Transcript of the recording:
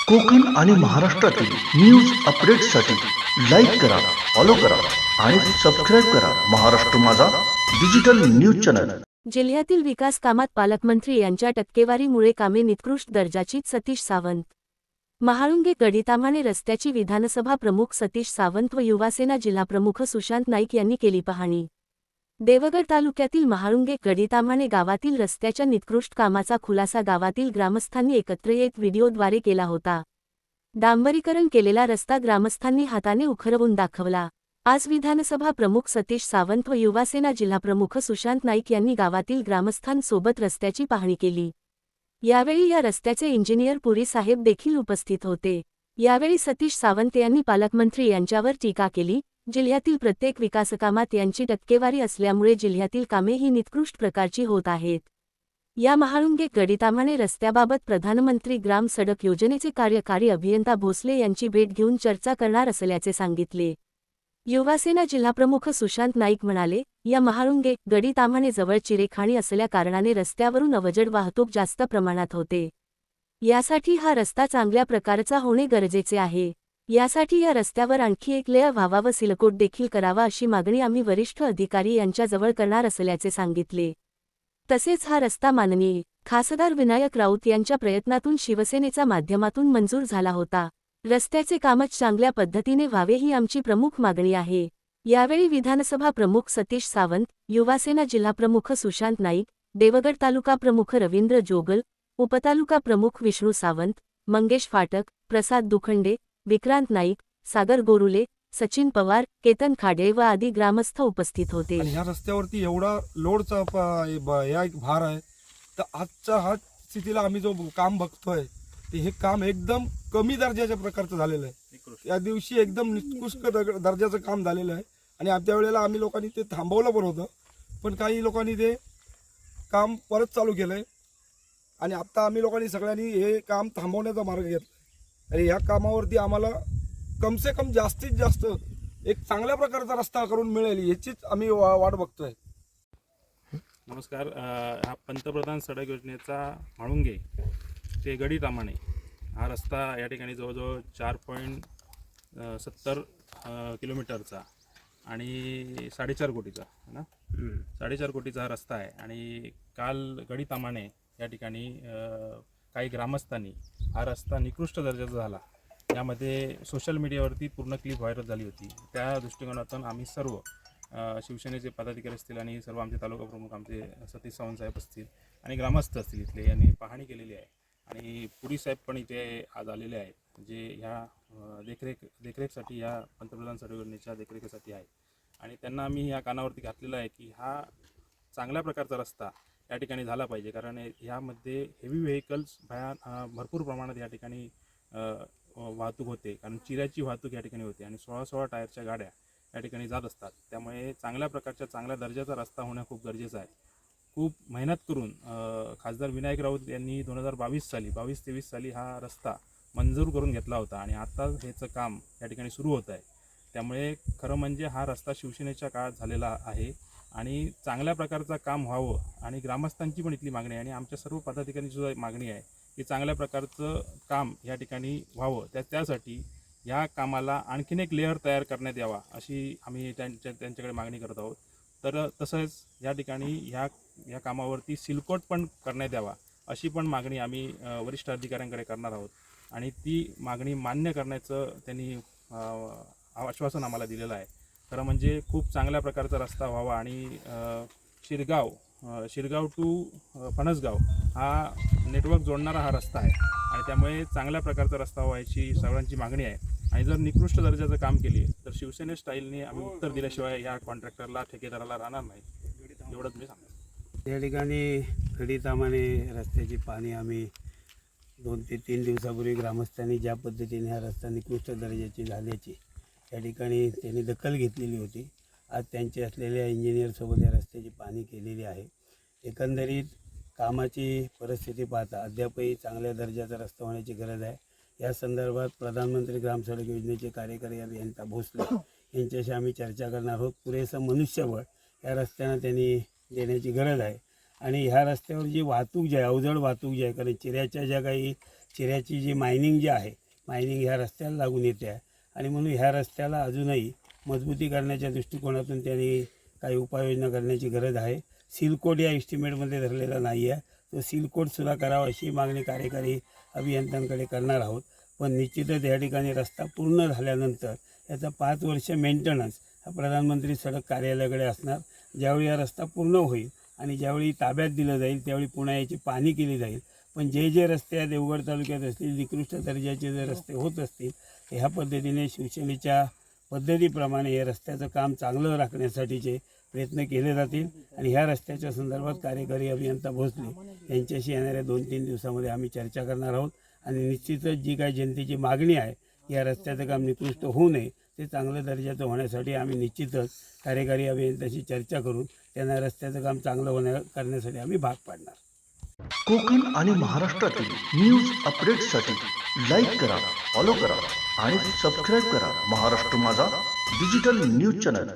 कोकण आणि महाराष्ट्रातील न्यूज अपडेट्ससाठी लाईक करा, फॉलो करा आणि सबस्क्राईब करा महाराष्ट्र माझा डिजिटल न्यूज चॅनल। जिल्ह्यातील विकास कामात पालकमंत्री यांच्या टक्केवारीमुळे कामे निकृष्ट दर्जाची सतीश सावंत। महाळुंगे गडीताम्हाणे रस्त्याची विधानसभा प्रमुख सतीश सावंत व युवासेना जिल्हाप्रमुख सुशांत नाईक यांनी केली पाहणी। देवगड तालुक्यातील महाळुंगे गडीताम्हाणे गावातील रस्त्याच्या निकृष्ट कामाचा खुलासा गावातील ग्रामस्थांनी एकत्र येत व्हिडिओद्वारे केला होता। डांबरीकरण केलेला रस्ता ग्रामस्थांनी हाताने उखरवून दाखवला। आज विधानसभा प्रमुख सतीश सावंत व युवासेना जिल्हाप्रमुख सुशांत नाईक यांनी गावातील ग्रामस्थांसोबत रस्त्याची पाहणी केली। यावेळी या रस्त्याचे इंजिनियर पुरी साहेब देखील उपस्थित होते। यावेळी सतीश सावंत यांनी पालकमंत्री यांच्यावर टीका केली। जिल्ह्यातील प्रत्येक विकासकामात यांची टक्केवारी असल्यामुळे जिल्ह्यातील कामे ही निकृष्ट प्रकारची होत आहेत। या महाळुंगे गडीताम्हाणे रस्त्याबाबत प्रधानमंत्री ग्राम सडक योजनेचे कार्यकारी अभियंता भोसले यांची भेट घेऊन चर्चा करणार असल्याचे सांगितले। युवासेना जिल्हाप्रमुख सुशांत नाईक म्हणाले, या महाळुंगे गडीताम्हाणे जवळ चिरेखाणी असल्या कारणाने रस्त्यावरून अवजड वाहतूक जास्त प्रमाणात होते। यासाठी हा रस्ता चांगल्या प्रकारचा होणे गरजेचे आहे। यासाठी या रस्त्यावर आणखी एक लेअर व्हावा व सिलकोट देखील करावा अशी मागणी आम्ही वरिष्ठ अधिकारी यांच्याजवळ करणार असल्याचे सांगितले। तसेच हा रस्ता माननीय खासदार विनायक राऊत यांच्या प्रयत्नातून शिवसेनेच्या माध्यमातून मंजूर झाला होता। रस्त्याचे कामच चांगल्या पद्धतीने व्हावे ही आमची प्रमुख मागणी आहे। यावेळी विधानसभा प्रमुख सतीश सावंत, युवासेना जिल्हाप्रमुख सुशांत नाईक, देवगड तालुका प्रमुख रवींद्र जोगल, उपतालुका प्रमुख विष्णू सावंत, मंगेश फाटक, प्रसाद दुखंडे, विक्रांत नाईक, सागर गोरुले, सचिन पवार, केतन खाडे व आदी ग्रामस्थ उपस्थित होते। ह्या रस्त्यावरती एवढा लोडचा या एक भार आहे, तर आजच्या हा स्थितीला आम्ही जो काम बघतोय ते हे काम एकदम कमी दर्जाच्या प्रकारचं झालेलं आहे। या दिवशी एकदम निकृष्ट दर्जाचं काम झालेलं आहे आणि त्या वेळेला आम्ही लोकांनी ते थांबवलं पण होतं, पण काही लोकांनी ते काम परत चालू केलंय आणि आता आम्ही लोकांनी सगळ्यांनी हे काम थांबवण्याचा मार्ग घेतला आणि या कामावरती आम्हाला कम से कम जास्तीत जास्त एक चांगल्या प्रकारचा रस्ता करून मिळेल याचीच आम्ही वाट बघतोय। नमस्कार। हा पंतप्रधान सडक योजनेचा म्हाळुंगे ते गडीताम्हाणे हा रस्ता या ठिकाणी जवळजवळ 4.70 किलोमीटरचा आणि 4.5 कोटीचा है ना, 4.5 कोटीचा हा रस्ता आहे। आणि काल गडीताम्हाणे या ठिकाणी काही ग्रामस्थांनी हा रस्ता निकृष्ट दर्जाचा झाला, यामध्ये सोशल मीडियावरती पूर्ण क्लिप व्हायरल झाली होती। त्या दृष्टिकोनातून आम्ही सर्व शिवसेनेचे पदाधिकारी असतील आणि सर्व आमचे तालुका प्रमुख आमचे सतीश सावंत साहेब असतील आणि ग्रामस्थ असतील इथले यांनी पाहणी केलेली आहे आणि पुरी साहेब पण इथे आज आलेले आहेत, जे ह्या देखरेखसाठी या पंतप्रधान सडक योजनेच्या देखरेखीसाठी आहे। आणि त्यांना आम्ही या कानावरती घातलेलं आहे की हा चांगल्या प्रकारचा रस्ता या ठिकाणी झाला पाहिजे, कारण ह्यामध्ये हेवी व्हेकल्स भरपूर प्रमाणात या ठिकाणी वाहतूक होते, कारण चिऱ्याची वाहतूक या ठिकाणी होते आणि 16 टायरच्या गाड्या या ठिकाणी जात असतात। त्यामुळे चांगल्या प्रकारच्या चांगल्या दर्जाचा रस्ता होणं खूप गरजेचं आहे। खूप मेहनत करून खासदार विनायक राऊत यांनी 2022-23 साली हा रस्ता मंजूर करून घेतला होता आणि आता ह्याचं काम या ठिकाणी सुरू होत आहे। त्यामुळे खरं म्हणजे हा रस्ता शिवसेनेच्या काळात झालेला आहे आणि चांगल्या प्रकारचं काम व्हावं आणि ग्रामस्थांची पण इथली मागणी आहे आणि आमच्या सर्व पदाधिकाऱ्यांची सुद्धा मागणी आहे की चांगल्या प्रकारचं काम या ठिकाणी व्हावं। त्यासाठी या कामाला आणखीन एक लेअर तयार करण्यात यावा अशी आम्ही त्यांच्याकडे मागणी करत आहोत। तर तसंच या ठिकाणी ह्या कामावरती सिलकोट पण करण्यात यावा अशी पण मागणी आम्ही वरिष्ठ अधिकाऱ्यांकडे करणार आहोत आणि ती मागणी मान्य करण्याचं त्यांनी आश्वासन आम्हाला दिलेलं आहे। खरं म्हणजे खूप चांगल्या प्रकारचा रस्ता व्हावा आणि शिरगाव टू फणसगाव हा नेटवर्क जोडणारा हा रस्ता आहे आणि त्यामुळे चांगल्या प्रकारचा रस्ता व्हायची सर्वांची मागणी आहे। आणि जर निकृष्ट दर्जाचं काम केली तर शिवसेने स्टाईलने आम्ही उत्तर दिल्याशिवाय या कॉन्ट्रॅक्टरला ठेकेदाराला राहणार नाही, एवढंच मी सांगतो। या ठिकाणी गडीताम्हाणे रस्त्याची पाहणी आम्ही 2 ते 3 दिवसापूर्वी ग्रामस्थांनी ज्या पद्धतीने हा रस्ता निकृष्ट दर्जाची झाल्याची या ठिकाणी त्यांनी दखल घेतलेली होती। आज त्यांचे असलेल्या इंजिनियरसोबत या रस्त्याची पाहणी केलेली आहे। एकंदरीत कामाची परिस्थिती पाहता अद्यापही चांगल्या दर्जाचा रस्ता होण्याची गरज आहे। या संदर्भात प्रधानमंत्री ग्राम सडक योजनेचे कार्यकारी अभियंता भोसले यांच्याशी आम्ही चर्चा करणार आहोत। पुरेसं मनुष्यबळ या रस्त्यानं त्यांनी देण्याची गरज आहे आणि ह्या रस्त्यावर जी वाहतूक जी आहे, अवजड वाहतूक जी आहे, कारण चिऱ्याच्या ज्या काही चिऱ्याची जी मायनिंग जी आहे, मायनिंग ह्या रस्त्याला लागून येते आहे आणि म्हणून ह्या रस्त्याला अजूनही मजबूती करण्याच्या दृष्टिकोनातून त्यांनी काही उपाययोजना करण्याची गरज आहे. सीलकोड या एस्टिमेटमध्ये धरलेला नाही आहे, तो सीलकोडसुद्धा करावा अशी मागणी कार्यकारी अभियंत्यांकडे करणार आहोत. पण निश्चितच या ठिकाणी रस्ता पूर्ण झाल्यानंतर याचा 5 वर्ष मेंटेनन्स हा प्रधानमंत्री सडक कार्यालयाकडे असणार. ज्यावेळी हा रस्ता पूर्ण होईल आणि ज्यावेळी ताब्यात दिलं जाईल त्यावेळी पुन्हा याची पाहणी केली जाईल. पण जे रस्ते या देवगड तालुक्यात असतील, निकृष्ट दर्जाचे जे रस्ते होत असतील, ह्या पद्धतीने शिवसेनेच्या पद्धतीप्रमाणे हे रस्त्याचं काम चांगलं राखण्यासाठीचे प्रयत्न केले जातील आणि ह्या रस्त्याच्या संदर्भात कार्यकारी अभियंता भोसले यांच्याशी येणाऱ्या 2-3 दिवसामध्ये आम्ही चर्चा करणार आहोत आणि निश्चितच जी काही जनतेची मागणी आहे या रस्त्याचं काम निकृष्ट होऊ नये, ते चांगल्या दर्जाचं होण्यासाठी आम्ही निश्चितच कार्यकारी अभियंत्याशी चर्चा करून त्यांना रस्त्याचं काम चांगलं करण्यासाठी आम्ही भाग पाडणार. कोकण आणि महाराष्ट्रातील न्यूज अपडेट्ससाठी लाईक करा, फॉलो करा आणि सबस्क्राईब करा महाराष्ट्र माझा डिजिटल न्यूज चॅनल.